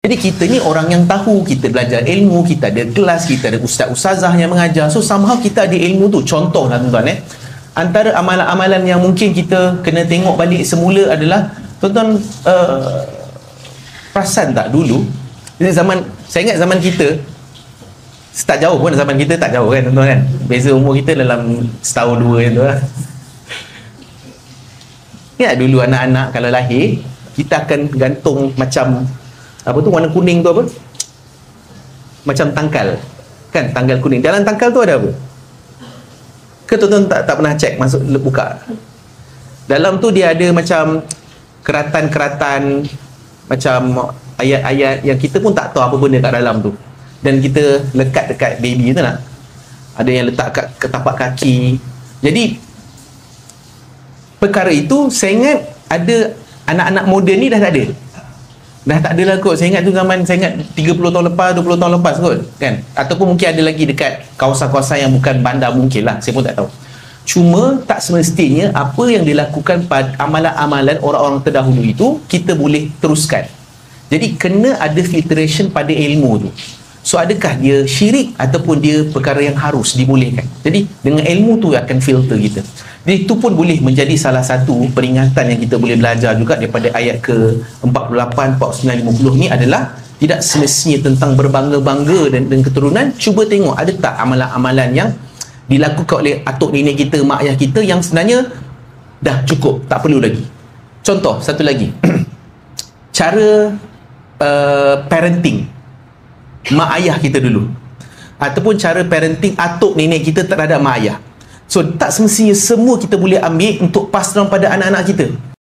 Jadi kita ni orang yang tahu, kita belajar ilmu, kita ada kelas, kita ada ustaz-ustazah yang mengajar. So somehow kita ada ilmu tu. Contohlah tuan-tuan, antara amalan-amalan yang mungkin kita kena tengok balik semula adalah, tuan-tuan perasan tak dulu, saya ingat zaman kita, tak jauh pun, zaman kita tak jauh kan tuan-tuan kan, beza umur kita dalam setahun dua je tu lah. Ingat dulu anak-anak kalau lahir, kita akan gantung macam apa tu, warna kuning tu apa? Macam tangkal. Kan, tanggal kuning. Dalam tangkal tu ada apa? Ke tuan-tuan tak pernah cek, masuk buka? Dalam tu dia ada macam keratan-keratan, macam ayat-ayat yang kita pun tak tahu apa benda kat dalam tu. Dan kita lekat dekat baby tu nak. Ada yang letak kat tapak kaki. Jadi perkara itu saya ingat ada anak-anak moden ni dah tak ada. Dah tak ada lah kot. Saya ingat tu zaman, saya ingat 30 tahun lepas, 20 tahun lepas kot kan. Ataupun mungkin ada lagi dekat kawasan-kawasan yang bukan bandar, mungkin lah, saya pun tak tahu. Cuma tak semestinya apa yang dilakukan pada amalan-amalan orang-orang terdahulu itu kita boleh teruskan. Jadi kena ada filtration pada ilmu tu. So adakah dia syirik ataupun dia perkara yang harus dibolehkan. Jadi dengan ilmu tu akan filter kita. Jadi itu pun boleh menjadi salah satu peringatan yang kita boleh belajar juga daripada ayat ke-48, 49, 50 ni adalah tidak semestinya tentang berbangga-bangga dan keturunan. Cuba tengok ada tak amalan-amalan yang dilakukan oleh atuk nenek kita, mak ayah kita yang sebenarnya dah cukup, tak perlu lagi. Contoh satu lagi, cara parenting mak ayah kita dulu, ataupun cara parenting atuk nenek kita terhadap mak ayah. So tak semestinya semua kita boleh ambil untuk pass down pada anak-anak kita.